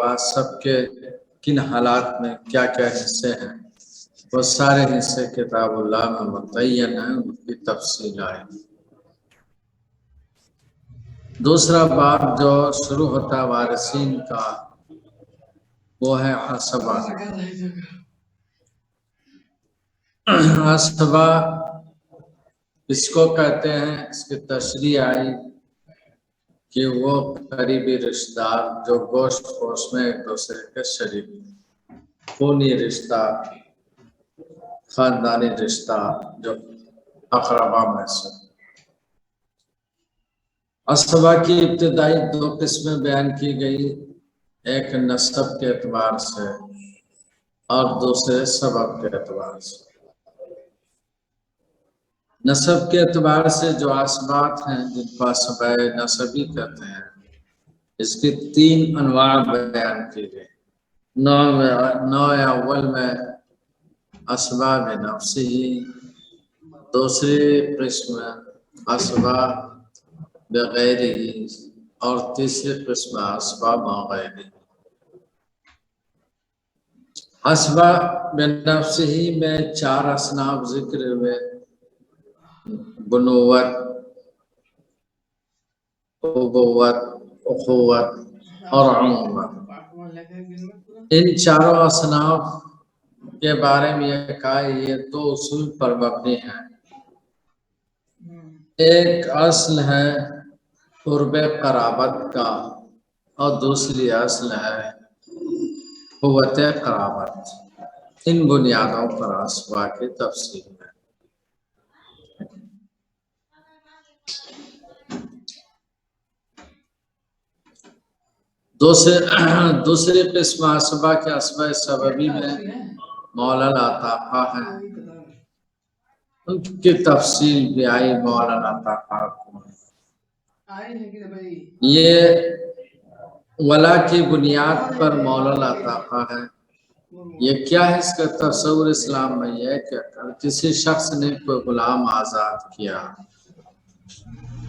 बाद सबके किन हालात में क्या क्या हिस्से हैं, वो सारे हिस्से किताबुल्लाह में मुतय्यन है, उनकी तफसील आए। दूसरा बाब जो शुरू होता है वारिसीन का, वो है असबा। असबा इसको कहते हैं, इसकी तशरीह आई कि वो करीबी रिश्तेदार जो गोश्त पोश में एक दूसरे के शरीक, खूनी रिश्ता, खानदानी रिश्ता, जो अकरबा में से। असबा की इब्तिदाई 2 किस्में बयान की गई, एक नस्ब के एतबार से और दूसरे सबब के एतबार से। नस्ब के एतबार से जो असबात हैं जिनको असबाए नसबी कहते हैं, इसकी 3 अनवा बयान की गई। नौ अव्वल में असबाब नफ्सी, दूसरी किस्म असबाब बगैरी और तीसरी किस्म असबाब गैरी। असबाब नफ्सी में 4 असनाफ जिक्र हुए, बुनुवत, उबुवत, उखुवत और उम्मत। इन चारों असनाफ के बारे में यह कहा, ये 2 उसूल पर मबनी है। एक असल है कुर्बे कराबत का और दूसरी असल है कुव्वते कराबत। इन बुनियादों पर असबा की तफसील है। दूसरी किस्म असबा के असबा सबबी में मौलाना ताक़ा है, उनकी तफसील भी आई मौलाना ताक़ा को। ये वला की बुनियाद पर मौलाना ताक़ा है। ये क्या है, इसका तस्वुर इस्लाम में यह है कि अगर किसी शख्स ने कोई गुलाम आज़ाद किया,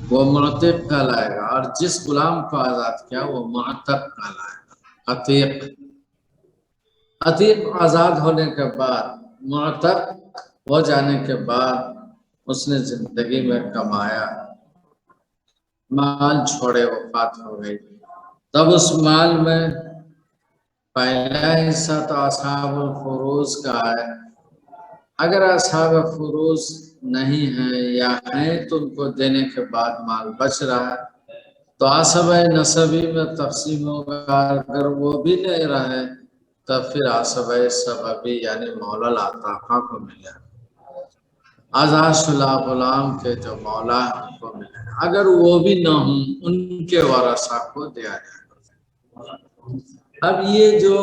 वो मुअतिक कहलाएगा, और जिस गुलाम को आज़ाद किया वो मुअतक कहलाएगा। अतीक, अतीक आज़ाद होने के बाद, मुअतक हो जाने के बाद उसने जिंदगी में कमाया, माल छोड़े, वफात हो गई, तब उस माल में पहला हिस्सा तो असहाबुल फुरूज का है। अगर असहाब फुरूज नहीं है या हैं तो उनको देने के बाद माल बच रहा है तो असबा नसबी में तकसीम होगा। अगर वो भी नहीं रहे तब फिर असबा सबबी यानी मौला ताक़ा को मिलेगा, आज़ाद शुदा गुलाम के जो मौला है उनको मिलेगा। अगर वो भी न हो उनके वारसा को दिया जाएगा। अब ये जो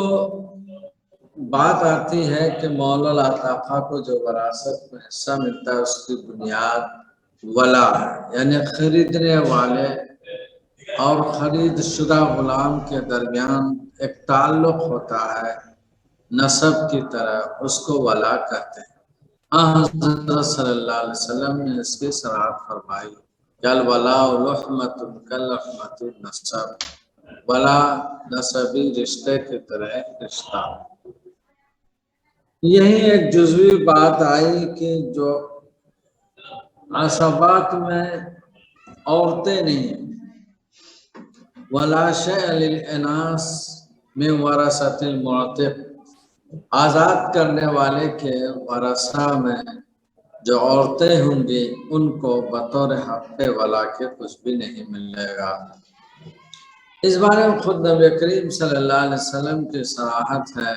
बात आती है कि मौला ताक़ा को जो वरासत में हिस्सा मिलता है उसकी बुनियाद वला है, यानी खरीदने वाले और खरीद शुदा गुलाम के दरमियान एक ताल्लुक होता है नसब की तरह, उसको वला कहते हैं। हज़रत सल्लल्लाहु अलैहि वसल्लम ने इसकी सराहत फरमाई, कल वला लुहमतुन कल लुहमतिन नसब, वला नसबी रिश्ते की तरह रिश्ता। यही एक जुज़वी बात आई कि जो असबात में औरतें नहीं, वला शै लिल इनास में वरासतिल मुअतिक, आज़ाद करने वाले के वरसा में जो औरतें होंगी उनको बतौर हक़ वला के कुछ भी नहीं मिलेगा। इस बारे में खुद नबी करीम सल्लल्लाहु अलैहि वसल्लम की सराहत है,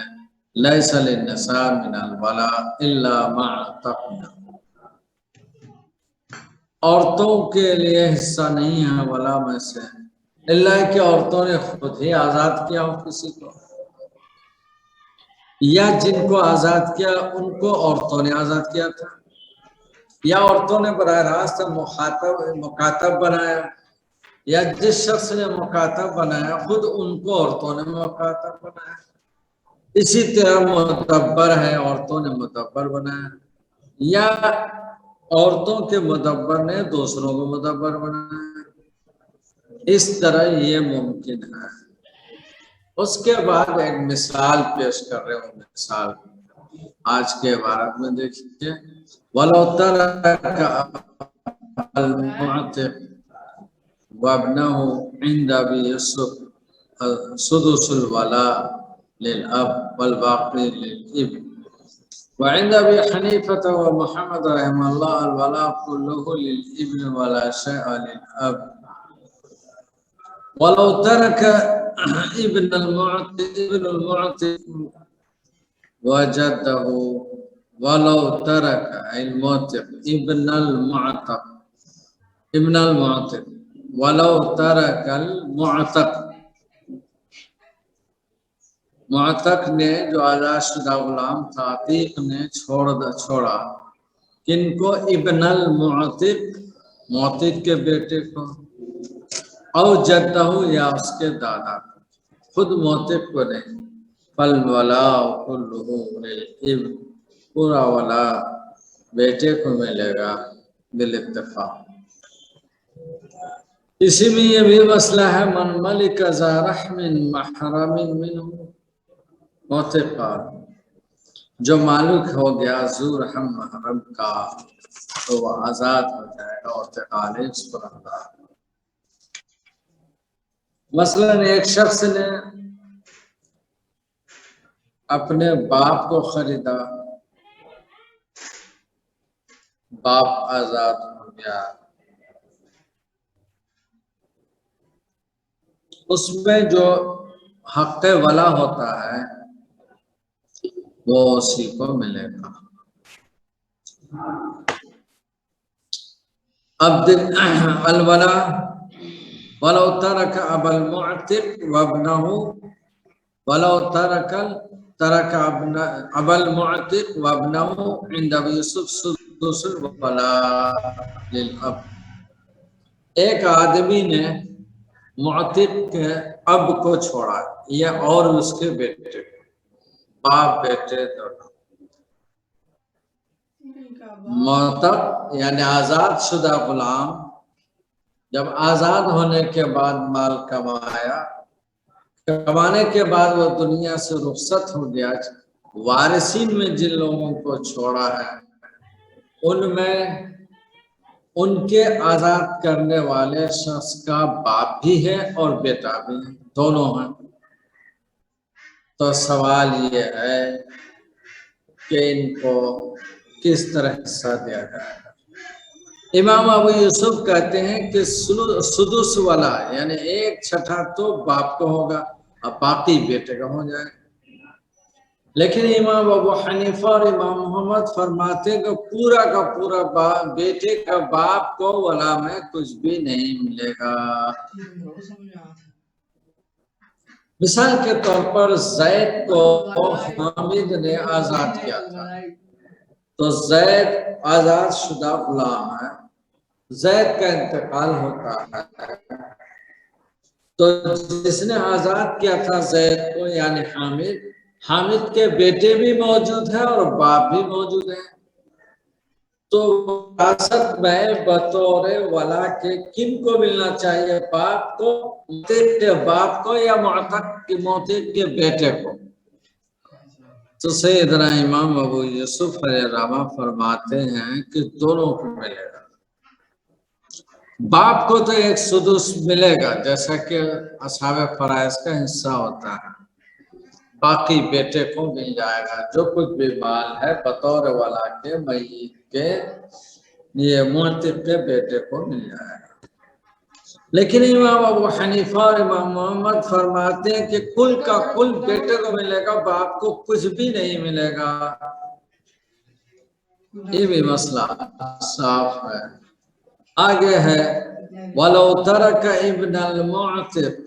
लैसा लिन्निसा मिनल वला इल्ला मा तक़ना, औरतों के लिए हिस्सा नहीं है वला में से इल्ला कि औरतों ने खुद ही आज़ाद किया हो किसी को, या जिनको आज़ाद किया उनको औरतों ने आज़ाद किया था, या औरतों ने बराह रास्त मुकातब बनाया, या जिस शख्स ने मुकातब बनाया खुद उनको औरतों ने मुकातब बनाया। इसी तरह मुदब्बर है, औरतों ने मुदब्बर बनाया, या औरतों के मुदब्बर ने दूसरों को मुदब्बर बनाया। इस तरह ये मुमकिन है। उसके बाद एक मिसाल पेश कर रहे हूँ। मिसाल आज के इबारत में देखिए, वलो तरका अल-मुअतिक वब्नहु इंद अबी यूसुफ सुदुसुल वला लिल अब वल बाक़ी लिल इब्न वइंद अबी हनीफा व मुहम्मद रहमहुल्लाह अल वला कुल्लुहु लिल इब्न वला शैअ लिल अब वलो तरका इब्न al-मुअतिक वजदहु वलो तरका al-मुअतिक इब्न al-मुअतिक वलो तरकल मुअतक, मुअतक ने जो आज़ादशुदा गुलाम था, अतीक ने छोड़ा किनको? इब्नल मुअतिक, मुअतिक के बेटे को, औ जद्दहु या उसके दादा को, खुद मुअतिक को नहीं। फल वला कुल्लुहु लिल इब्न, पूरा वला बेटे को मिलेगा बिल इत्तिफाक। इसी में ये भी मसला है, मन मलिक ज़ा रहमिन महरमिन मिन्हु मुअतिक़ा, जो मालिक हो गया ज़ू रहम महरम का तो वह आज़ाद हो जाएगा और मुअतिक़ा इस पर आज़ाद। मसलन एक शख्स ने अपने बाप को खरीदा, बाप आज़ाद हो गया, उसमें जो हक़ वला होता है वो उसी को मिलेगा। अब अलवला वलो तरक अबल मुअतिक वब्नहु वलो तरक अबल मुअतिक वब्नहु इंद अबी यूसुफ सुदुसुल वला लिल अब। एक आदमी ने मुअतिक के अब को छोड़ा या और उसके बेटे को, बाप बेटे दोनों। मुअतक यानी आजाद शुदा गुलाम जब आजाद होने के बाद माल कमाया, कमाने के बाद वो दुनिया से रुखसत हो गया, वारिसीन में जिन लोगों को छोड़ा है उनमें उनके आजाद करने वाले शख्स का बाप भी है और बेटा भी है, दोनों हैं। तो सवाल ये है कि इनको किस तरह हिस्सा दिया जाएगा। इमाम अबू यूसुफ कहते हैं कि सुदुस वाला यानी 1/6 तो बाप को होगा और बाकी बेटे का हो जाएगा। लेकिन इमाम अबू हनीफा और इमाम मोहम्मद फरमाते हैं कि पूरा का पूरा बेटे का बाप को वला में कुछ भी नहीं मिलेगा। मिसाल के तौर पर जैद को हामिद ने आजाद किया था, तो जैद आजाद शुदा गुलाम है, जैद का इंतकाल होता है तो जिसने आजाद किया था जैद को यानी हामिद, हामिद के बेटे भी मौजूद है और बाप भी मौजूद है। तो विरासत में बतौर वला के किन को मिलना चाहिए? बाप को, मुअतिक के बाप को या मुअतिक के बेटे को? तो सैयदना इमाम अबू यूसुफ रहमा फरमाते हैं कि दोनों को मिलेगा। बाप को तो एक सुदुस मिलेगा जैसा कि असहाबे फराइज का हिस्सा होता है, बाकी बेटे को मिल जाएगा जो कुछ भी माल है बतौर वाला के मय्यत के ये मुअतिक के बेटे को मिल जाएगा। लेकिन इमाम अबू हनीफा और इमाम मोहम्मद फरमाते हैं कि कुल का कुल बेटे को मिलेगा, बाप को कुछ भी नहीं मिलेगा। ये भी मसला साफ है। आगे है वलो तरक इब्नल मुअतिक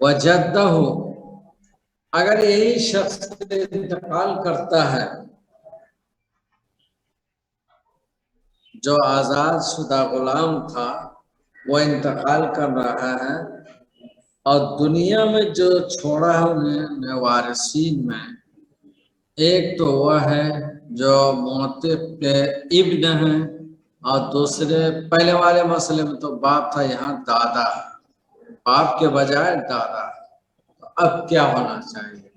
वजद्दहु, अगर यही शख्स इंतकाल करता है जो आजाद शुदा गुलाम था, वो इंतकाल कर रहा है और दुनिया में जो छोड़ा है उन्हें वारिसीन में, एक तो वह है जो मुअतिक के इब्न है और दूसरे पहले वाले मसले में तो बाप था, यहाँ दादा, बाप के बजाय दादा। तो अब क्या होना चाहिए?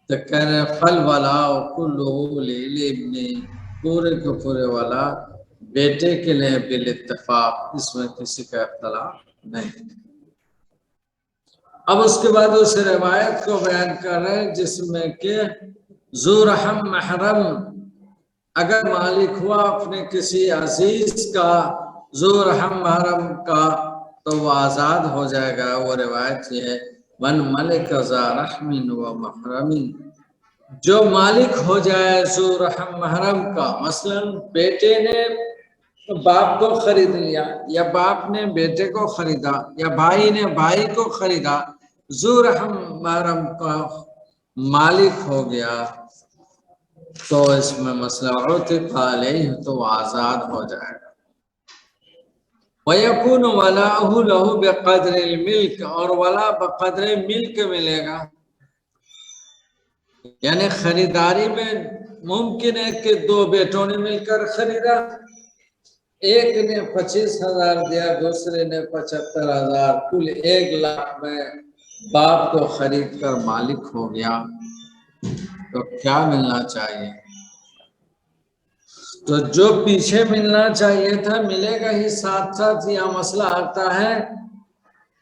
तो कह रहे फल वाला कुल्लू ले पूरे के पूरे वाला बेटे के लिए बिल इत्तेफाक, इसमें किसी का इख्तलाफ नहीं। अब उसके बाद उस रिवायत को बयान कर रहे हैं जिसमें कि ज़ुरहम महरम अगर मालिक हुआ अपने किसी अजीज का, ज़ुरहम महरम का, तो वो आज़ाद हो जाएगा। वो रिवायत ये है मन मलिक ज़ारहमिन व महरमिन, जो मालिक हो जाए ज़ुरहम महरम का, मसलन बेटे ने बाप को खरीद लिया या बाप ने बेटे को खरीदा या भाई ने भाई को खरीदा, ज़ुरहम महरम का मालिक हो गया, तो इसमें मसला तो आजाद हो जाएगा। वयकुन वलाहु लहु बिक़द्रिल मिल्क, और वला बक़द्र मिल्क मिलेगा। यानी खरीदारी में मुमकिन है कि दो बेटों ने मिलकर खरीदा, एक ने 25,000 दिया, दूसरे ने 75,000, कुल 1 लाख में बाप को खरीद कर मालिक हो गया, तो क्या मिलना चाहिए? तो जो पीछे मिलना चाहिए था मिलेगा ही, साथ साथ यह मसला आता है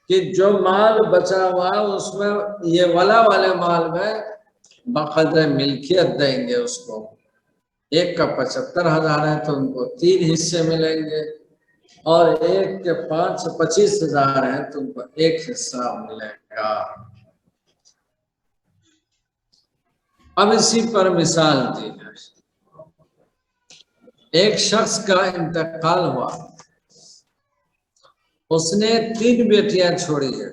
कि जो माल बचा हुआ उसमें ये वला वाले माल में बक़द्र मिल्कियत देंगे उसको। एक का 75,000 है तो उनको 3 हिस्से मिलेंगे, और एक के 25,000 है तो उनको 1 हिस्सा मिलेगा। अब इसी पर मिसाल दी है, एक शख्स का इंतकाल हुआ, उसने 3 बेटियां छोड़ी है।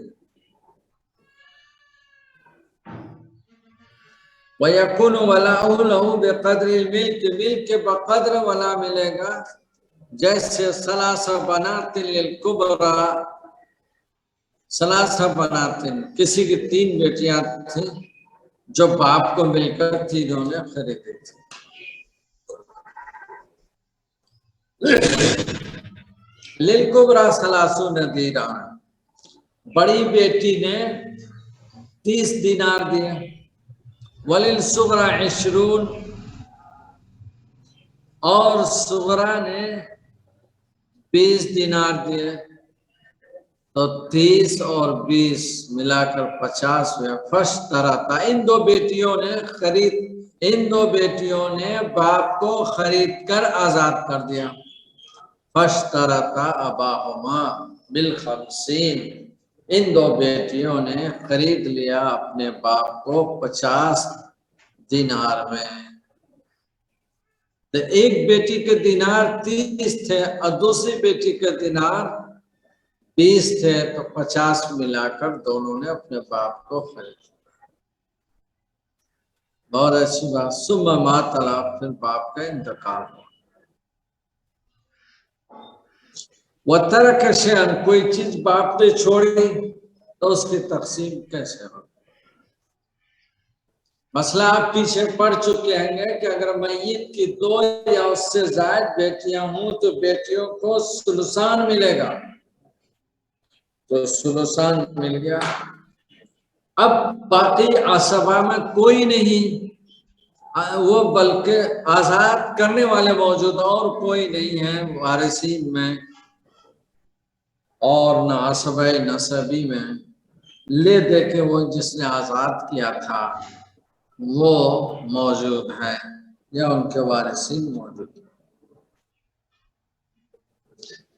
वयकुन वलाहु लहु बिक़द्रिल मिल्क, मिल्क के बक़द्र वला मिलेगा। जैसे सलासा बनातिन लिल कुबरा, सलासा बनातिन किसी की 3 बेटियां थी जो बाप को मिलकर तीनों ने खरीदी थी। लिल कुबरा सलासु नदीरा, बड़ी बेटी ने 30 दिनार दिए। वलिल सुगरा 20, और सुगरा ने 20 दिनार दिए, तो 30 और 20 मिलाकर 50 हुआ। फर्स्ट तरह था, इन दो बेटियों ने बाप को खरीद कर आजाद कर दिया। फर्स्ट तरह था अबाहुमा बिल खमसीन, इन 2 बेटियों ने खरीद लिया अपने बाप को 50 दिनार में। तो एक बेटी के दिनार 30 थे और दूसरी बेटी के दिनार 20 थे, तो 50 मिलाकर दोनों ने अपने बाप को खरीद लिया। बहुत अच्छी बात। सुम्मा मातला, फिर बाप का इंतकाल हुआ। वह तरक शैअन, कोई चीज बाप ने छोड़ी तो उसकी तकसीम कैसे हो? मसला आप पीछे पढ़ चुके हैं कि अगर मय्यत की 2 या उससे ज्यादा बेटियां हों तो बेटियों को सुलसान मिलेगा, तो सुलसान मिल गया। अब बाकी आसबा में कोई नहीं, वो बल्कि आजाद करने वाले मौजूद और कोई नहीं है वारिसीन में, और न आसबा नसबी में। ले दे के वो जिसने आजाद किया था वो मौजूद है या उनके वारिसीन मौजूद है,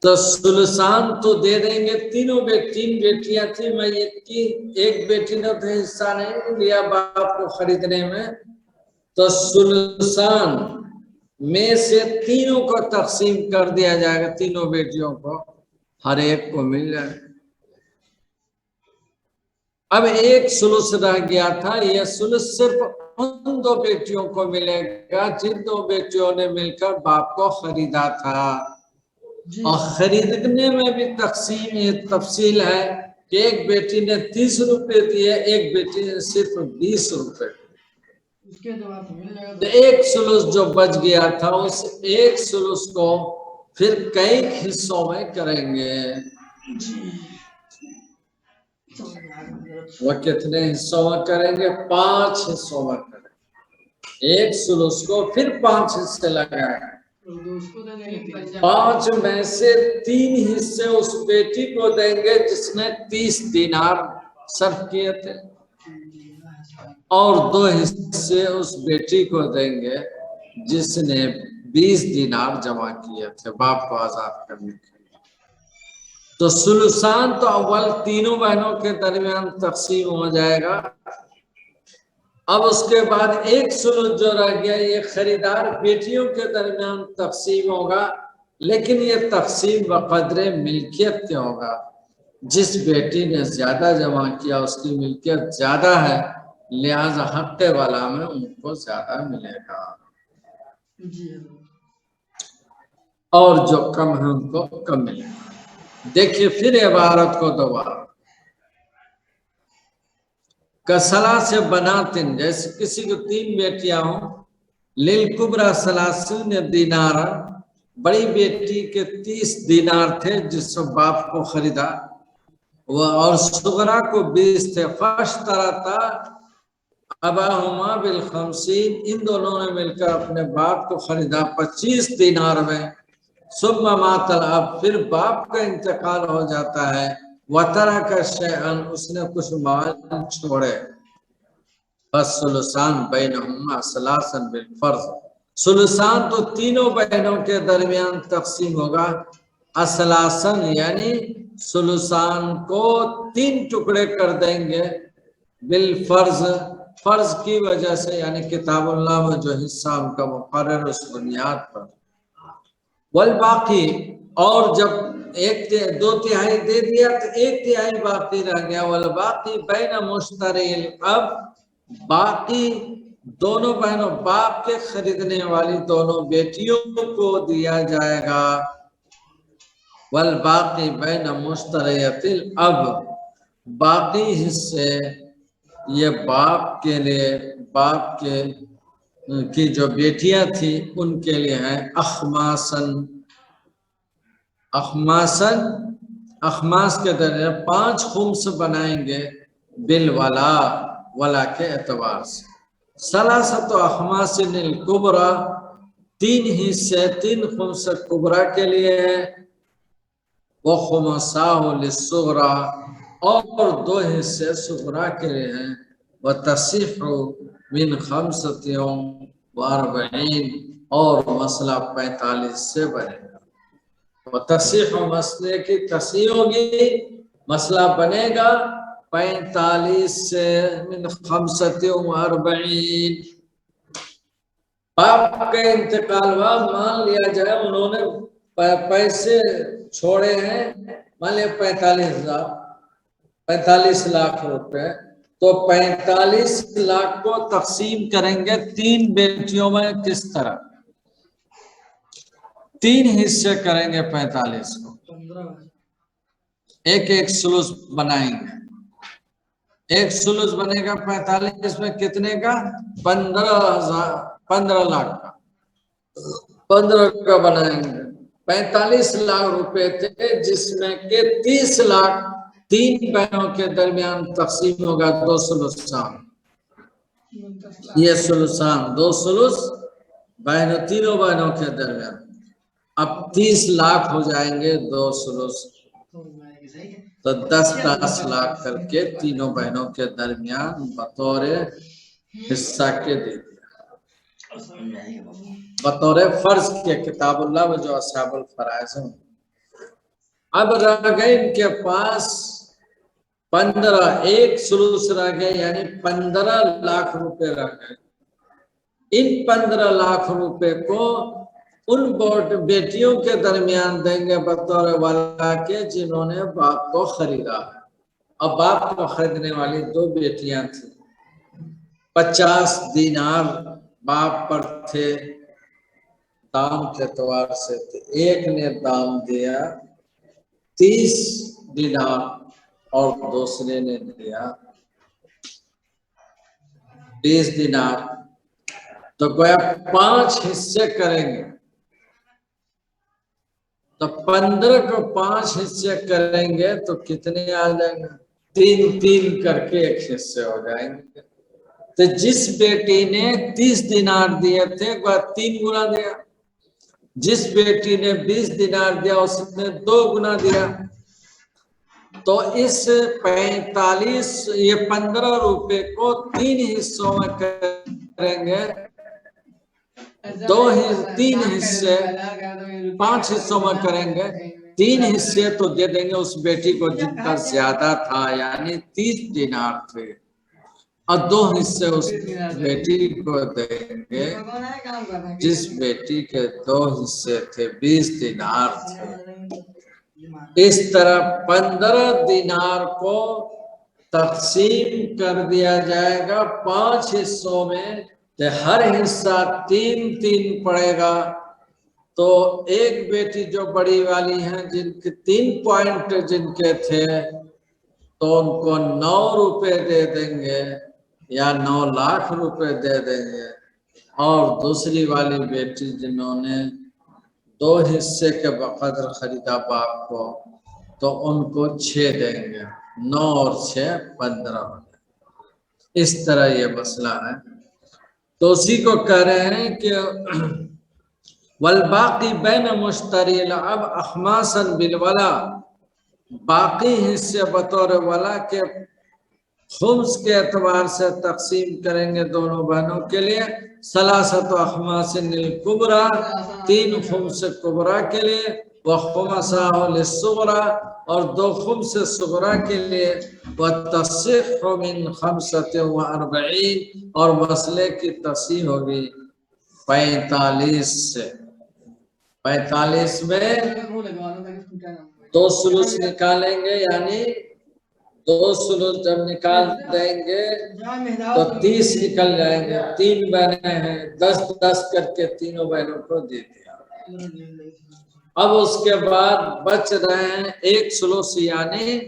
तो सुलसान तो दे देंगे। 3 बेटियां थी मय्यत की, एक बेटी ने तो हिस्सा नहीं लिया बाप को खरीदने में, तो सुलसान में से 3 को तकसीम कर दिया जाएगा, 3 बेटियों को हर एक को मिल जाए। अब एक सुलुस रह गया था, यह सुलुस सिर्फ उन 2 बेटियों को मिलेगा जिन 2 बेटियों ने मिलकर बाप को खरीदा था। और खरीदने में भी तकसीम ये तफसील है कि एक बेटी ने 30 रुपए दिए, एक बेटी ने सिर्फ 20 रुपए। तो एक सुलुस जो बच गया था उस एक सुलुस को फिर कई हिस्सों में करेंगे। वह कितने हिस्सों में करेंगे? 5 हिस्सों में करेंगे। एक सुलुस को फिर 5 हिस्से लगाएंगे। 5 में से 3 हिस्से उस बेटी को देंगे जिसने 30 दिनार सर्फ किए थे, और 2 हिस्से उस बेटी को देंगे जिसने 20 दिनार जमा किए थे बाप को आजाद करने के लिए। तो सुलुसान तो अव्वल तीनों बहनों के दरमियान तकसीम हो जाएगा। अब उसके बाद एक सुलुस जो रह गया ये खरीदार बेटियों के दरमियान तकसीम होगा, लेकिन ये तकसीम बकदरे मिल्कियत के होगा। जिस बेटी ने ज्यादा जमा किया उसकी मिल्कियत ज्यादा है, लिहाजा हक़्क़े वाला में उनको ज्यादा मिलेगा, और जो कम है उनको कम मिलेगा। देखिए फिर इबारत को दोबारा, कसला से बनातिन, जैसे किसी को 3 बेटियां हो, लिल कुबरा सलासून दीनार, बड़ी बेटी के 30 दीनार थे जिससे बाप को खरीदा, वह और सुगरा को 20 थे। फश्तरता अबाहुमा बिल 50, इन दोनों ने मिलकर अपने बाप को खरीदा 25 दीनार में। सुम्मा मातल, अब फिर बाप का इंतकाल हो जाता है। वतरा का शैअन, उसने कुछ माल छोड़े। बस सुलसान बैनहुमा सलासन बिल फर्ज, सुलसान तो तीनों बहनों के दरमियान तकसीम होगा। असलासन यानी सुलसान को 3 टुकड़े कर देंगे बिल फर्ज, फर्ज की वजह से, यानी किताबुल्लाह में जो हिस्सा उनका मुकर्रर उस बुनियाद पर। वल बाकी, और जब 2/3 दे दिया तो 1/3 बाकी रह गया। वल बाकी बैन मुश्तरील, अब बाकी दोनों बहनों बाप के खरीदने वाली दोनों बेटियों को दिया जाएगा। वल बाकी बैन मुश्तरियतिल, अब बाकी हिस्से ये बाप के लिए, बाप के की जो बेटियां थी उनके लिए हैं। अखमासन, अखमासन, अखमास के दरिया 5 खुम्स बनाएंगे बिल वाला, वला के एतबार से। सलासत अखमासिन कुबरा, 3 हिस्से 3 खुम्स कुबरा के लिए है। वो खुमसाहु लिस्सुगरा, और 2 हिस्से सुगरा के लिए हैं। व तसीहु मिन 45 व 40, और मसला 45 से बनेगा। व तसीहु, मसले की तसीह होगी, मसला बनेगा 45 से मिन 45 व 40। बाप का इंतकाल हुआ, मान लिया जाए उन्होंने पैसे छोड़े हैं, मान लिया 45 लाख रुपए, तो 45 लाख को तकसीम करेंगे 3 बेटियों में। किस तरह? 3 हिस्से करेंगे 45 को, एक एक सुलुस बनाएंगे। एक सुलुस बनेगा 45 में कितने का? 15 लाख का, 15 का बनाएंगे। 45 लाख रुपए थे जिसमें के 30 लाख 3 बहनों के दरमियान तकसीम होगा 2 सुलुसान। ये सुलुसान 2 सुलुस बहनों, तीनों बहनों के दरमियान। अब 30 लाख हो जाएंगे 2 सुलुस, तो 10-10 लाख करके तीनों बहनों के दरमियान बतौर हिस्सा के दे दिया, बतौर फर्ज के। किताबुल्लाह में जो अस्हाबुल फराइज हैं। अब रह गए इनके पास 15, एक सुलूस रह गए, यानी 15 लाख रुपए रह गए। इन 15 लाख रुपए को उन बेटियों के दरमियान देंगे बतौर वाला के जिन्होंने बाप को खरीदा है। अब बाप को खरीदने वाली 2 बेटियां थी। 50 दीनार बाप पर थे दाम के एतबार से, एक ने दाम दिया 30 दीनार और दूसरे ने दिया 20 दीनार। तो गोया 5 हिस्से करेंगे, तो 15 को 5 हिस्से करेंगे तो कितने आ जाएंगे? तीन तीन करके एक हिस्से हो जाएंगे। तो जिस बेटी ने 30 दिनार दिए थे वह 3 गुना दिया, जिस बेटी ने 20 दिनार दिया उसने 2 गुना दिया। तो इस 15 रुपए को 3 हिस्सों में करेंगे, 3 हिस्से 5 हिस्सों में करेंगे। 3 हिस्से तो दे देंगे उस बेटी को जिनका ज्यादा था, यानी 30 दिनार थे, और 2 हिस्से उस बेटी को देंगे जिस बेटी के 2 हिस्से थे, 20 दिनार थे। इस तरह 15 दिनार को तकसीम कर दिया जाएगा 5 हिस्सों में, तो हर हिस्सा 3-3 पड़ेगा। तो एक बेटी जो बड़ी वाली है, जिनके 3 पॉइंट जिनके थे, तो उनको 9 रुपए दे देंगे या 9 लाख रुपए दे देंगे। और दूसरी वाली बेटी जिन्होंने 2 हिस्से के बकदर खरीदा बाप को, तो उनको 6 देंगे। 9 और 6 15 हो जाए। इस तरह ये मसला है। तो उसी को कह रहे हैं कि वल बाकी बैन मुश्तरिल अब अखमासन बिलवला, बाकी हिस्से बतौर वला के खुम्स के एतबार से तकसीम करेंगे दोनों बहनों के लिए। सलासत अखमासिन कुबरा, 3 खुम्स कुबरा के लिए, व खुमसा सुगरा, और 2 खुम्स सुगरा के लिए, व तस्सीह मिन खमसत व अर्बईन, और मसले की तस्सीह होगी 45 से। 45 में 2 सुलूस निकालेंगे, यानी 2 सुलूस जब निकाल देंगे तो 30 निकल जाएंगे। 3 बहने हैं, 10-10 करके तीनों बहनों को दे दिया। अब उसके बाद बच रहे हैं 1 सुलूस यानी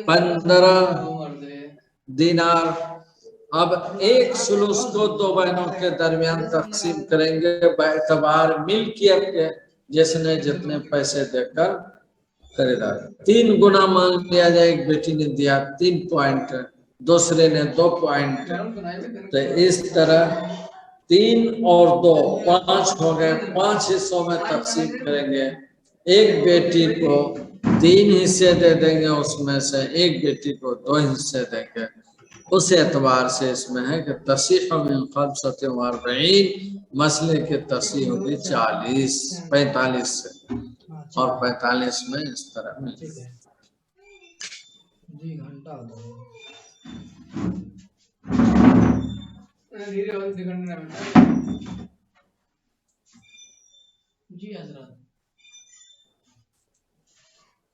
15 दिनार। अब 1 सुलूस को 2 बहनों के दरमियान तकसीम करेंगे बेतबार मिल्कियत के, जिसने जितने पैसे देकर खरीदा। 3 गुना मान लिया जाए, एक बेटी ने दिया 3 पॉइंट, दूसरे ने 2 पॉइंट, तो इस तरह 3 और 2 5 हो गए। 5 हिस्सों में तकसीम करेंगे। एक बेटी को 3 हिस्से दे देंगे, उसमें से एक बेटी को 2 हिस्से देंगे। उस एतबार से इसमें है कि तस्सीह मिन खमसत व अर्बईन, मसले के तस्सीह होगी 45 से, और 45 में इस तरह में जी घंटा जी हजरत।